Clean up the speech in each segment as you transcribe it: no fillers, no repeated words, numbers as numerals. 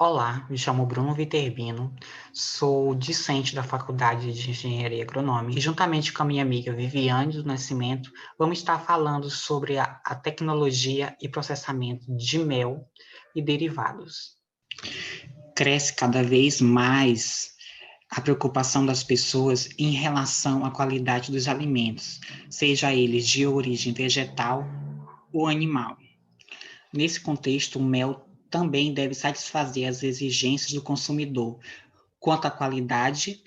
Olá, me chamo Bruno Viterbino, sou discente da Faculdade de Engenharia Agronômica e, juntamente com a minha amiga Viviane do Nascimento, vamos estar falando sobre a tecnologia e processamento de mel e derivados. Cresce cada vez mais a preocupação das pessoas em relação à qualidade dos alimentos, seja eles de origem vegetal ou animal. Nesse contexto, o mel também deve satisfazer as exigências do consumidor quanto à qualidade,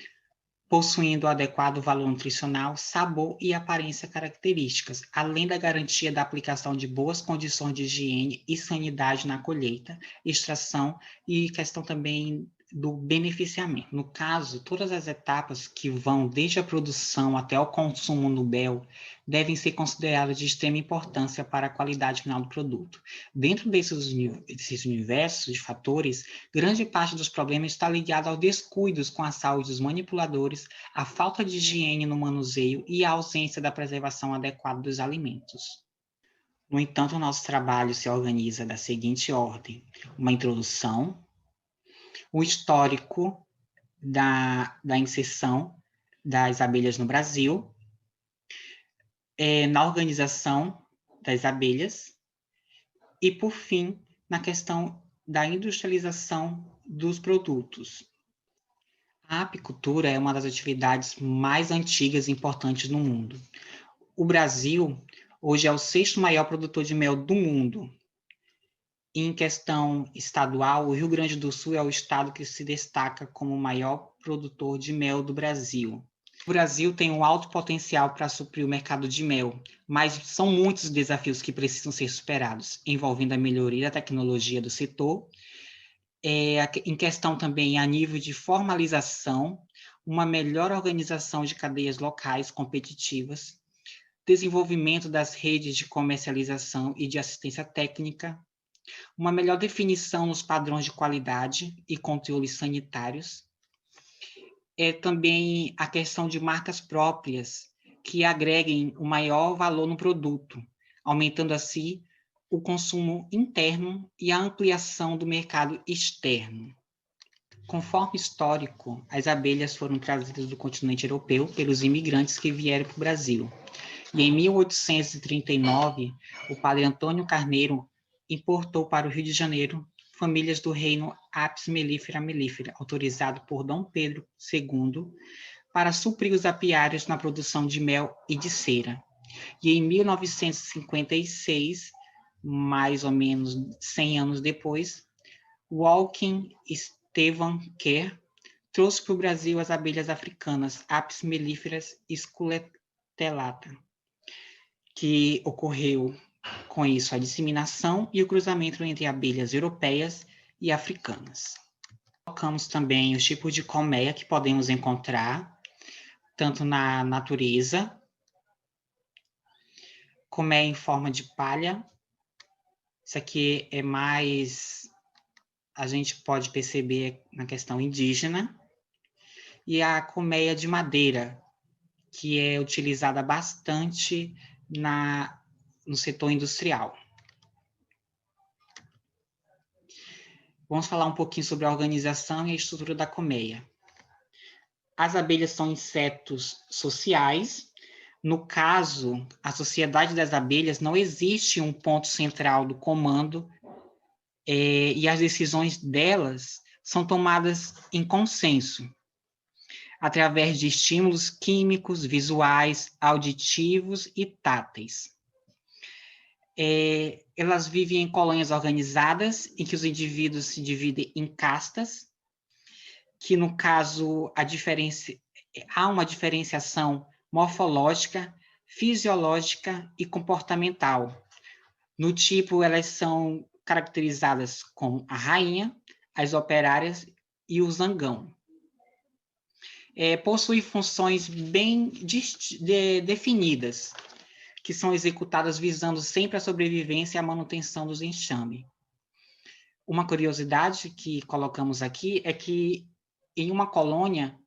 possuindo o adequado valor nutricional, sabor e aparência características, além da garantia da aplicação de boas condições de higiene e sanidade na colheita, extração e questão também do beneficiamento. No caso, todas as etapas que vão desde a produção até o consumo no mel devem ser consideradas de extrema importância para a qualidade final do produto. Dentro desses universos de fatores, grande parte dos problemas está ligada aos descuidos com a saúde dos manipuladores, a falta de higiene no manuseio e a ausência da preservação adequada dos alimentos. No entanto, o nosso trabalho se organiza da seguinte ordem: uma introdução, o histórico da inserção das abelhas no Brasil, na organização das abelhas e, por fim, na questão da industrialização dos produtos. A apicultura é uma das atividades mais antigas e importantes no mundo. O Brasil hoje é o sexto maior produtor de mel do mundo. Em questão estadual, o Rio Grande do Sul é o estado que se destaca como o maior produtor de mel do Brasil. O Brasil tem um alto potencial para suprir o mercado de mel, mas são muitos os desafios que precisam ser superados, envolvendo a melhoria da tecnologia do setor, em questão também a nível de formalização, uma melhor organização de cadeias locais competitivas, desenvolvimento das redes de comercialização e de assistência técnica, uma melhor definição nos padrões de qualidade e controles sanitários, também a questão de marcas próprias que agreguem o maior valor no produto, aumentando assim o consumo interno e a ampliação do mercado externo. Conforme histórico, as abelhas foram trazidas do continente europeu pelos imigrantes que vieram para o Brasil. E em 1839, o padre Antônio Carneiro importou para o Rio de Janeiro famílias do reino Apis mellifera mellifera, autorizado por Dom Pedro II, para suprir os apiários na produção de mel e de cera. E em 1956, mais ou menos 100 anos depois, Walking Stephen Kerr trouxe para o Brasil as abelhas africanas Apis mellifera sculetellata, que ocorreu com isso a disseminação e o cruzamento entre abelhas europeias e africanas. Colocamos também os tipos de colmeia que podemos encontrar, tanto na natureza, colmeia em forma de palha. Isso aqui é mais, a gente pode perceber na questão indígena, e a colmeia de madeira, que é utilizada bastante no setor industrial. Vamos falar um pouquinho sobre a organização e a estrutura da colmeia. As abelhas são insetos sociais. No caso, a sociedade das abelhas não existe um ponto central do comando, e as decisões delas são tomadas em consenso, através de estímulos químicos, visuais, auditivos e táteis. Elas vivem em colônias organizadas, em que os indivíduos se dividem em castas, que no caso há uma diferenciação morfológica, fisiológica e comportamental. No tipo, elas são caracterizadas como a rainha, as operárias e o zangão. Possui funções bem definidas, que são executadas visando sempre a sobrevivência e a manutenção dos enxames. Uma curiosidade que colocamos aqui é que em uma colônia,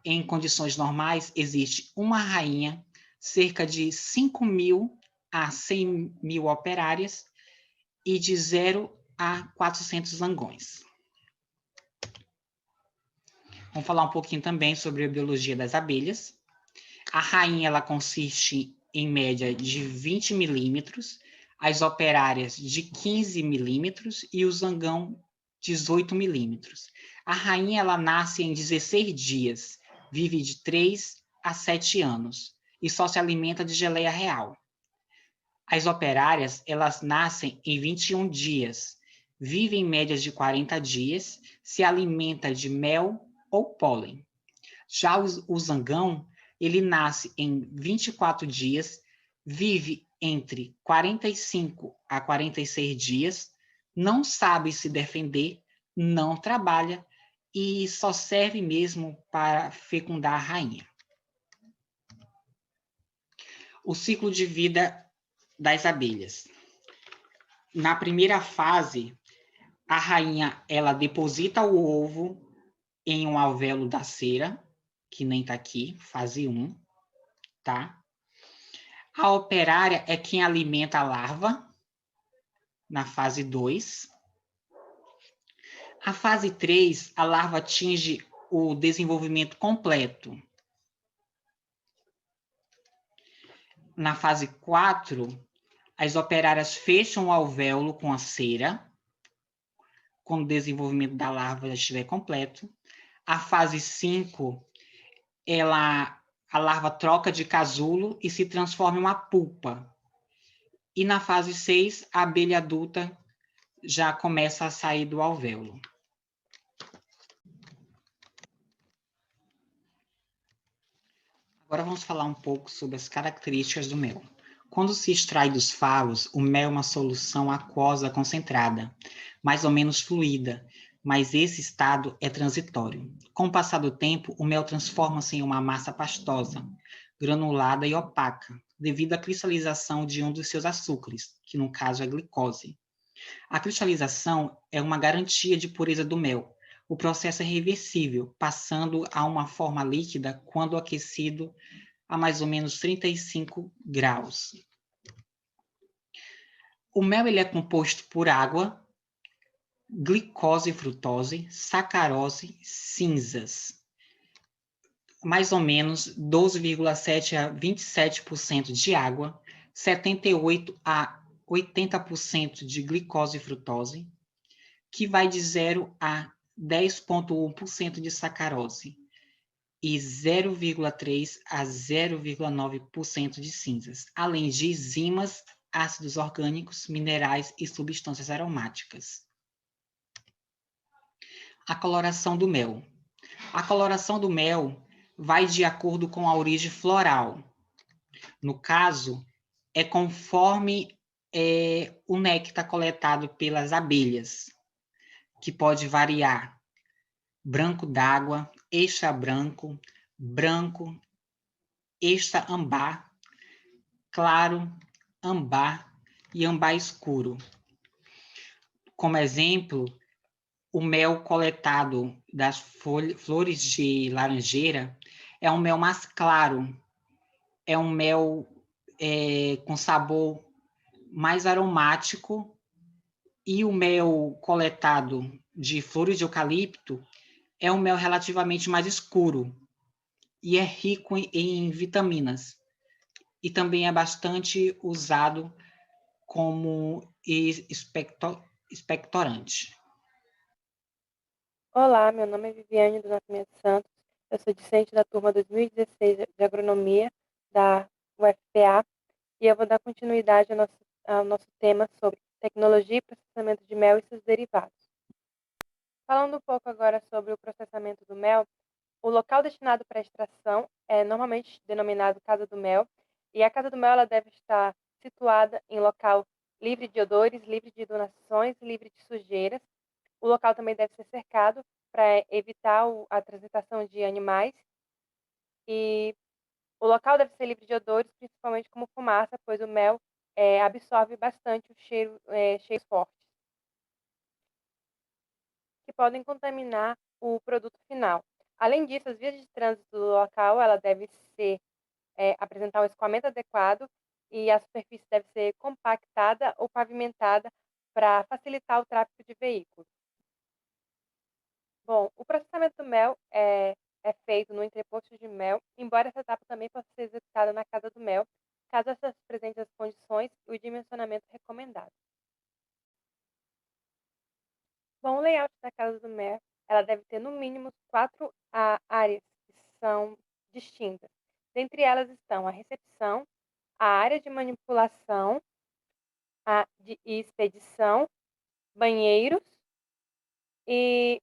em condições normais, existe uma rainha, cerca de 5.000 a 100.000 operárias e de 0 a 400 zangões. Vamos falar um pouquinho também sobre a biologia das abelhas. A rainha ela consiste em média de 20 milímetros, as operárias de 15 milímetros e o zangão 18 milímetros. A rainha ela nasce em 16 dias, vive de 3 a 7 anos e só se alimenta de geleia real. As operárias elas nascem em 21 dias, vivem em médias de 40 dias, se alimenta de mel ou pólen. Já o zangão, ele nasce em 24 dias, vive entre 45 a 46 dias, não sabe se defender, não trabalha e só serve mesmo para fecundar a rainha. O ciclo de vida das abelhas. Na primeira fase, a rainha ela deposita o ovo em um alvéolo da cera, que nem está aqui, fase 1, tá? A operária é quem alimenta a larva, na fase 2. A fase 3, a larva atinge o desenvolvimento completo. Na fase 4, as operárias fecham o alvéolo com a cera, quando o desenvolvimento da larva já estiver completo. A fase 5, a larva troca de casulo e se transforma em uma pupa. E na fase 6, a abelha adulta já começa a sair do alvéolo. Agora vamos falar um pouco sobre as características do mel. Quando se extrai dos favos, o mel é uma solução aquosa concentrada, mais ou menos fluida, mas esse estado é transitório. Com o passar do tempo, o mel transforma-se em uma massa pastosa, granulada e opaca, devido à cristalização de um dos seus açúcares, que no caso é a glicose. A cristalização é uma garantia de pureza do mel. O processo é reversível, passando a uma forma líquida quando aquecido a mais ou menos 35 graus. O mel ele é composto por água, glicose e frutose, sacarose, cinzas. Mais ou menos 12,7 a 27% de água, 78 a 80% de glicose e frutose, que vai de 0 a 10,1% de sacarose e 0,3 a 0,9% de cinzas, além de enzimas, ácidos orgânicos, minerais e substâncias aromáticas. A coloração do mel. A coloração do mel vai de acordo com a origem floral. No caso, é conforme o néctar coletado pelas abelhas, que pode variar branco d'água, extra branco, branco, extra ambar, claro, ambar e ambar escuro. Como exemplo, o mel coletado das flores de laranjeira é um mel mais claro, é um mel com sabor mais aromático, e o mel coletado de flores de eucalipto é um mel relativamente mais escuro e é rico em vitaminas. E também é bastante usado como expectorante. Olá, meu nome é Viviane do Nascimento Santos, eu sou discente da turma 2016 de Agronomia da UFPA e eu vou dar continuidade ao nosso tema sobre tecnologia e processamento de mel e seus derivados. Falando um pouco agora sobre o processamento do mel, o local destinado para a extração é normalmente denominado Casa do Mel, e a Casa do Mel ela deve estar situada em local livre de odores, livre de donações, livre de sujeiras. O local também deve ser cercado para evitar a transitação de animais. E o local deve ser livre de odores, principalmente como fumaça, pois o mel absorve bastante o cheiros fortes, que podem contaminar o produto final. Além disso, as vias de trânsito do local ela deve apresentar um escoamento adequado e a superfície deve ser compactada ou pavimentada para facilitar o tráfego de veículos. Bom, o processamento do mel é feito no entreposto de mel, embora essa etapa também possa ser executada na casa do mel, caso essas apresentem as condições e o dimensionamento recomendado. Bom, o layout da casa do mel, ela deve ter no mínimo quatro áreas que são distintas. Dentre elas estão a recepção, a área de manipulação, e expedição, banheiros e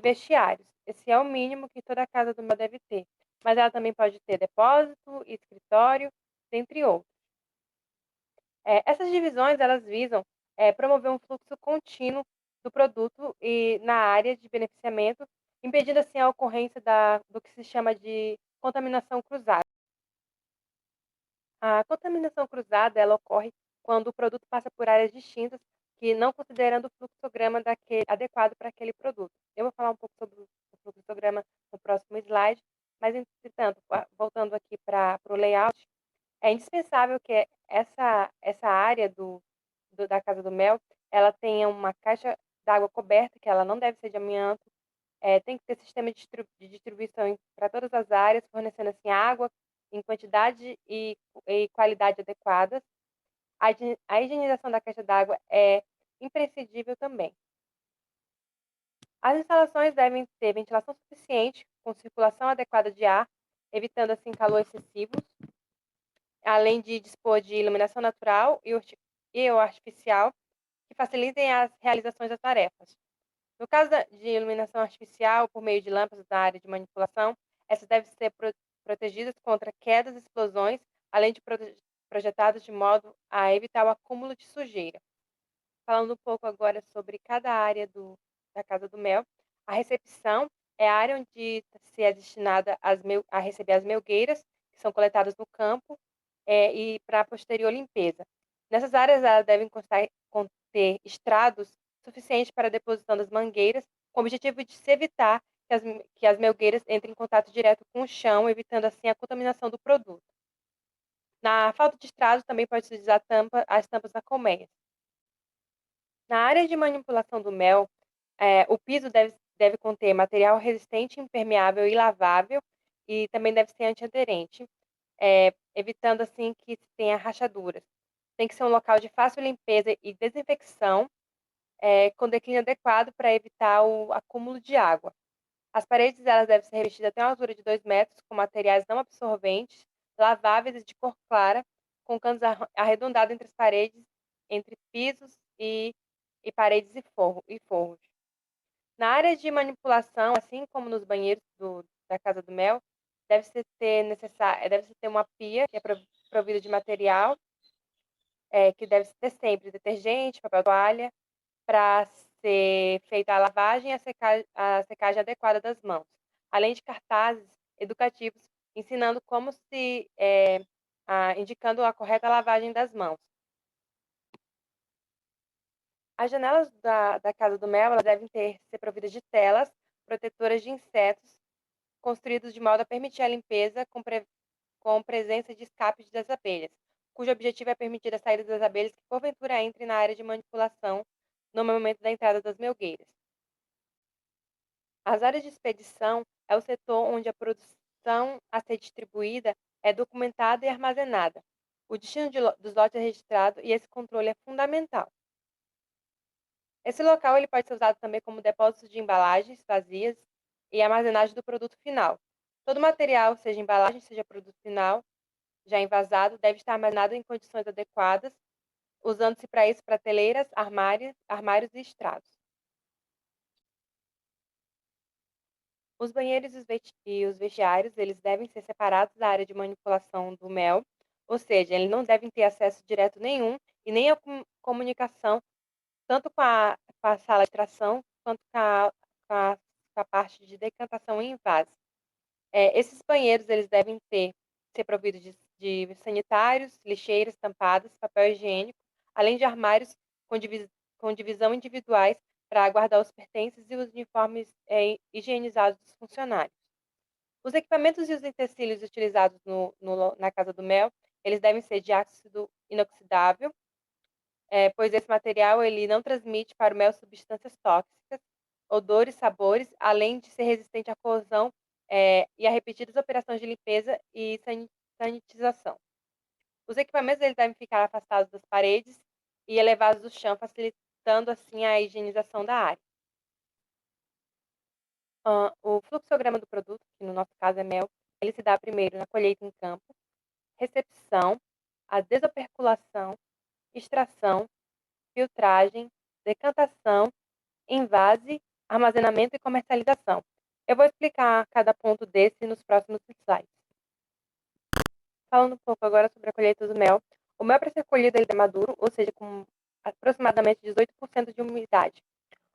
vestiários. Esse é o mínimo que toda casa do mel deve ter, mas ela também pode ter depósito, escritório, dentre outros. Essas divisões elas visam promover um fluxo contínuo do produto e na área de beneficiamento, impedindo assim a ocorrência do que se chama de contaminação cruzada. A contaminação cruzada ela ocorre quando o produto passa por áreas distintas que não considerando o fluxograma adequado para aquele produto. Eu vou falar um pouco sobre o fluxograma no próximo slide, mas, entretanto, voltando aqui para o layout, é indispensável que essa área da Casa do Mel ela tenha uma caixa d'água coberta, que ela não deve ser de amianto, tem que ter sistema de distribuição para todas as áreas, fornecendo assim água em quantidade e qualidade adequadas. A higienização da caixa d'água é imprescindível também. As instalações devem ter ventilação suficiente, com circulação adequada de ar, evitando assim calor excessivo, além de dispor de iluminação natural ou artificial, que facilitem as realizações das tarefas. No caso de iluminação artificial, por meio de lâmpadas da área de manipulação, essas devem ser protegidas contra quedas e explosões, além de projetadas de modo a evitar o acúmulo de sujeira. Falando um pouco agora sobre cada área da Casa do Mel, a recepção é a área onde se é destinada a receber as melgueiras, que são coletadas no campo, e para a posterior limpeza. Nessas áreas, elas devem conter estrados suficientes para a deposição das mangueiras, com o objetivo de se evitar que as melgueiras entrem em contato direto com o chão, evitando assim a contaminação do produto. Na falta de estrados, também pode-se usar as tampas da colmeia. Na área de manipulação do mel, o piso deve conter material resistente, impermeável e lavável, e também deve ser antiaderente, evitando assim que se tenha rachaduras. Tem que ser um local de fácil limpeza e desinfecção, com declínio adequado para evitar o acúmulo de água. As paredes elas devem ser revestidas até uma altura de 2 metros com materiais não absorventes, laváveis e de cor clara, com canos arredondados entre as paredes, entre pisos e paredes e forros. Na área de manipulação, assim como nos banheiros da Casa do Mel, deve-se ter uma pia que é provida de material, que deve ter sempre detergente, papel toalha, para ser feita a lavagem e a secagem adequada das mãos, além de cartazes educativos ensinando como indicando a correta lavagem das mãos. As janelas da Casa do Mel elas devem ser providas de telas protetoras de insetos, construídos de modo a permitir a limpeza com presença de escape das abelhas, cujo objetivo é permitir a saída das abelhas que porventura entrem na área de manipulação no momento da entrada das melgueiras. As áreas de expedição é o setor onde a produção a ser distribuída é documentada e armazenada. O destino dos lotes é registrado e esse controle é fundamental. Esse local ele pode ser usado também como depósito de embalagens vazias e armazenagem do produto final. Todo material, seja embalagem, seja produto final, já envasado, deve estar armazenado em condições adequadas, usando-se para isso prateleiras, armários e estrados. Os banheiros e os vestiários, eles devem ser separados da área de manipulação do mel, ou seja, eles não devem ter acesso direto nenhum e nem a comunicação tanto com a sala de tração quanto com a, com a parte de decantação em invase. Esses banheiros eles devem ser providos de sanitários, lixeiras tampadas, papel higiênico, além de armários com divisão individuais para guardar os pertences e os uniformes higienizados dos funcionários. Os equipamentos e os utensílios utilizados na Casa do Mel, eles devem ser de ácido inoxidável, pois esse material ele não transmite para o mel substâncias tóxicas, odores, sabores, além de ser resistente à corrosão e a repetidas operações de limpeza e sanitização. Os equipamentos eles devem ficar afastados das paredes e elevados do chão, facilitando assim a higienização da área. O fluxograma do produto, que no nosso caso é mel, ele se dá primeiro na colheita em campo, recepção, a desoperculação, extração, filtragem, decantação, envase, armazenamento e comercialização. Eu vou explicar cada ponto desse nos próximos slides. Falando um pouco agora sobre a colheita do mel. O mel, para ser colhido, ele é maduro, ou seja, com aproximadamente 18% de umidade.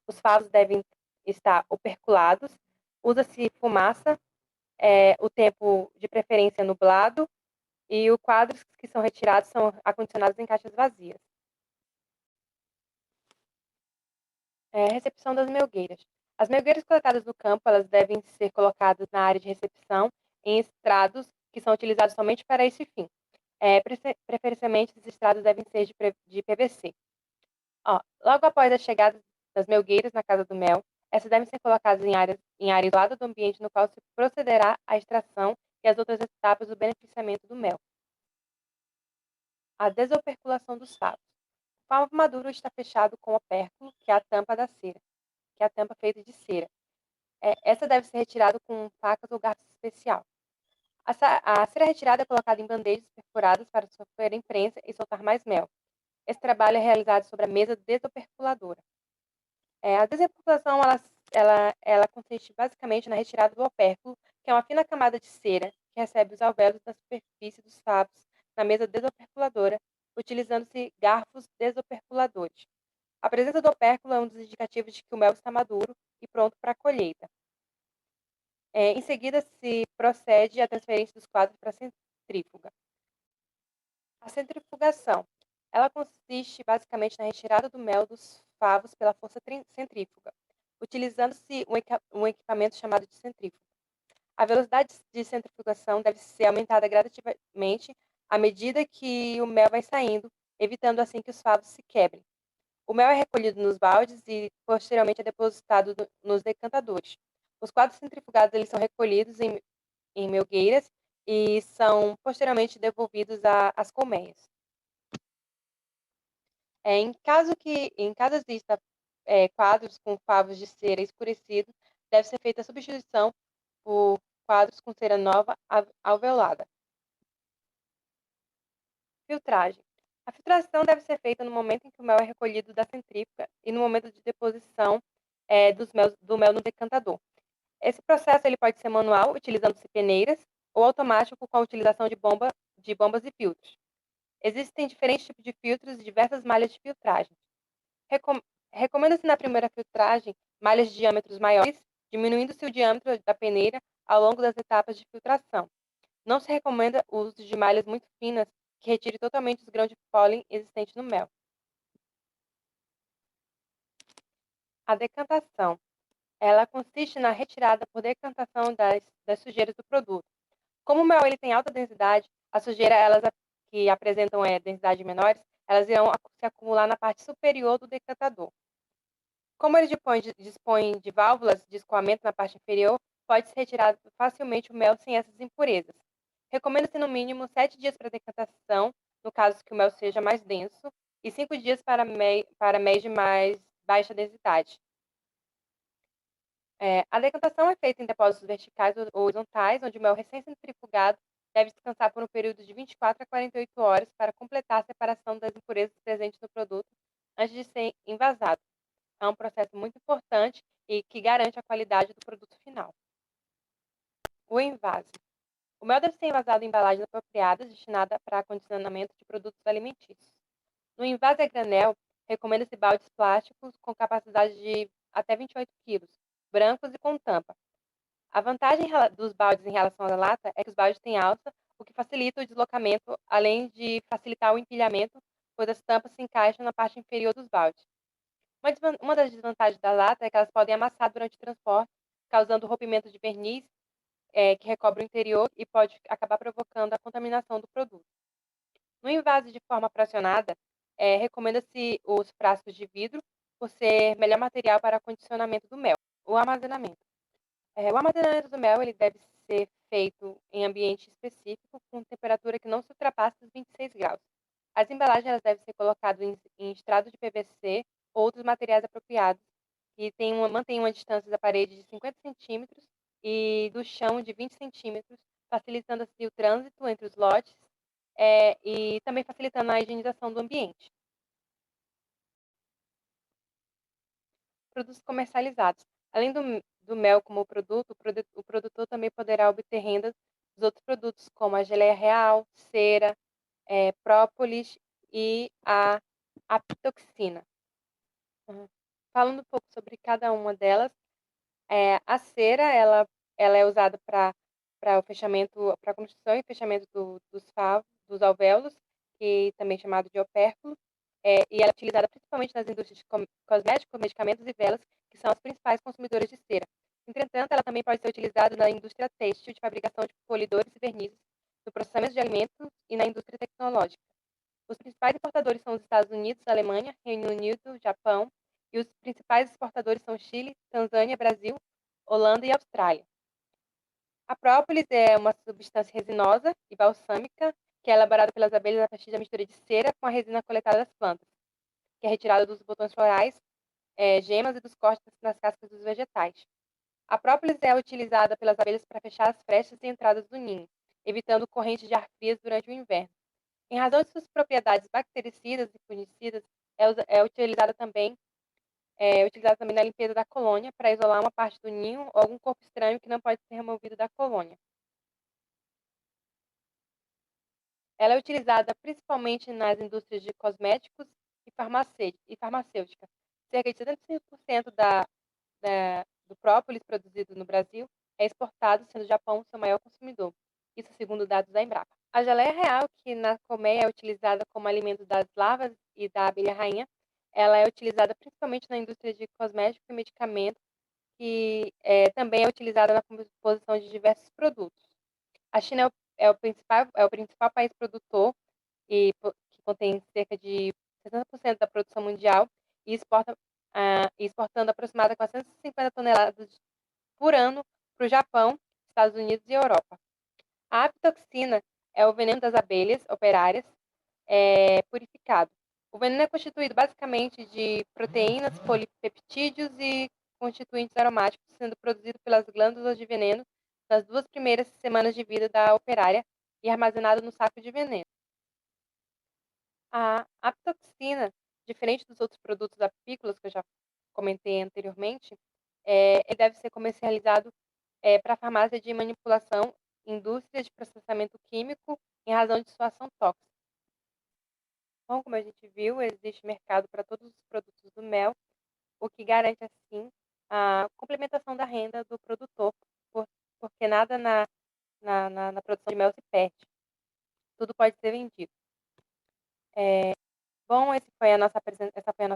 Os favos devem estar operculados, usa-se fumaça, o tempo de preferência nublado, e os quadros que são retirados são acondicionados em caixas vazias. Recepção das melgueiras. As melgueiras coletadas no campo, elas devem ser colocadas na área de recepção em estrados que são utilizados somente para esse fim. Preferencialmente, esses estrados devem ser de PVC. Logo após a chegada das melgueiras na casa do mel, essas devem ser colocadas em área isolada do ambiente no qual se procederá à extração e as outras etapas do beneficiamento do mel. A desoperculação dos favos. O favo maduro está fechado com opérculo, que é a tampa da cera, que é a tampa feita de cera. Essa deve ser retirada com facas ou garfos especial. A cera retirada é colocada em bandejas perfuradas para sofrer imprensa e soltar mais mel. Esse trabalho é realizado sobre a mesa desoperculadora. A desoperculação ela consiste basicamente na retirada do opérculo, que é uma fina camada de cera que recebe os alvéolos da superfície dos favos na mesa desoperculadora, utilizando-se garfos desoperculadores. A presença do opérculo é um dos indicativos de que o mel está maduro e pronto para a colheita. Em seguida, se procede à transferência dos quadros para a centrífuga. A centrifugação, ela consiste basicamente na retirada do mel dos favos pela força centrífuga, utilizando-se um equipamento chamado de centrífuga. A velocidade de centrifugação deve ser aumentada gradativamente à medida que o mel vai saindo, evitando assim que os favos se quebrem. O mel é recolhido nos baldes e posteriormente é depositado nos decantadores. Os quadros centrifugados eles são recolhidos em melgueiras e são posteriormente devolvidos às colmeias. Em caso exista quadros com favos de cera escurecido, deve ser feita a substituição por quadros com cera nova alveolada. Filtragem. A filtração deve ser feita no momento em que o mel é recolhido da centrífuga e no momento de deposição do mel no decantador. Esse processo ele pode ser manual, utilizando-se peneiras, ou automático com a utilização de bombas e filtros. Existem diferentes tipos de filtros e diversas malhas de filtragem. Recomenda-se na primeira filtragem malhas de diâmetros maiores, diminuindo-se o diâmetro da peneira ao longo das etapas de filtração. Não se recomenda o uso de malhas muito finas que retire totalmente os grãos de pólen existentes no mel. A decantação. Ela consiste na retirada por decantação das sujeiras do produto. Como o mel ele tem alta densidade, a sujeira que apresentam densidade menores, elas irão se acumular na parte superior do decantador. Como ele dispõe de válvulas de escoamento na parte inferior, pode-se retirar facilmente o mel sem essas impurezas. Recomenda-se no mínimo 7 dias para decantação, no caso que o mel seja mais denso, e 5 dias para méis de mais baixa densidade. A decantação é feita em depósitos verticais ou horizontais, onde o mel recém-centrifugado deve descansar por um período de 24 a 48 horas para completar a separação das impurezas presentes no produto antes de ser envasado. É um processo muito importante e que garante a qualidade do produto final. O envase. O mel deve ser envasado em embalagens apropriadas destinada para acondicionamento de produtos alimentícios. No envase a granel, recomenda-se baldes plásticos com capacidade de até 28 kg, brancos e com tampa. A vantagem dos baldes em relação à lata é que os baldes têm alça, o que facilita o deslocamento, além de facilitar o empilhamento, pois as tampas se encaixam na parte inferior dos baldes. Uma das desvantagens da lata é que elas podem amassar durante o transporte, causando rompimento de verniz que recobre o interior e pode acabar provocando a contaminação do produto. No invase de forma fracionada, recomenda-se os frascos de vidro, por ser melhor material para acondicionamento do mel. O armazenamento. O armazenamento do mel ele deve ser feito em ambiente específico, com temperatura que não se ultrapasse os 26 graus. As embalagens elas devem ser colocadas em estrado de PVC ou outros materiais apropriados, que mantêm uma distância da parede de 50 centímetros e do chão de 20 centímetros, facilitando assim o trânsito entre os lotes, e também facilitando a higienização do ambiente. Produtos comercializados. Além do mel como produto, o produtor também poderá obter renda dos outros produtos, como a geleia real, cera, própolis e a apitoxina. Falando um pouco sobre cada uma delas, a cera ela é usada para o fechamento, para a construção e fechamento dos favos, dos alvéolos, que também é chamado de opérculo, e ela é utilizada principalmente nas indústrias de cosméticos, medicamentos e velas, que são as principais consumidoras de cera. Entretanto, ela também pode ser utilizada na indústria têxtil, de fabricação de polidores e vernizes, no processamento de alimentos e na indústria tecnológica. Os principais importadores são os Estados Unidos, Alemanha, Reino Unido, Japão, e os principais exportadores são Chile, Tanzânia, Brasil, Holanda e Austrália. A própolis é uma substância resinosa e balsâmica que é elaborada pelas abelhas a partir da mistura de cera com a resina coletada das plantas, que é retirada dos botões florais, gemas e dos cortes nas cascas dos vegetais. A própolis é utilizada pelas abelhas para fechar as frestas e entradas do ninho, evitando correntes de ar frias durante o inverno. Em razão de suas propriedades bactericidas e fungicidas, é utilizada também na limpeza da colônia para isolar uma parte do ninho ou algum corpo estranho que não pode ser removido da colônia. Ela é utilizada principalmente nas indústrias de cosméticos e farmacêutica. Cerca de 75% do própolis produzido no Brasil é exportado, sendo o Japão seu maior consumidor. Isso segundo dados da Embrapa. A geleia real, que na colmeia é utilizada como alimento das larvas e da abelha rainha, ela é utilizada principalmente na indústria de cosméticos e medicamentos, que também é utilizada na composição de diversos produtos. A China é o principal país produtor que contém cerca de 60% da produção mundial e exportando aproximadamente 450 toneladas por ano para o Japão, Estados Unidos e Europa. A apitoxina é o veneno das abelhas operárias purificado. O veneno é constituído basicamente de proteínas, polipeptídeos e constituintes aromáticos, sendo produzido pelas glândulas de veneno nas 2 primeiras semanas de vida da operária e armazenado no saco de veneno. A apitoxina, diferente dos outros produtos apícolas que eu já comentei anteriormente, ele deve ser comercializado para farmácia de manipulação, indústria de processamento químico, em razão de sua ação tóxica. Bom, como a gente viu, existe mercado para todos os produtos do mel, o que garante, assim, a complementação da renda do produtor, porque nada na produção de mel se perde. Tudo pode ser vendido. Bom, essa foi a nossa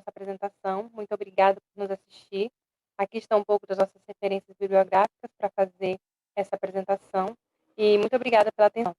apresentação. Muito obrigada por nos assistir. Aqui estão um pouco das nossas referências bibliográficas para fazer essa apresentação. E muito obrigada pela atenção.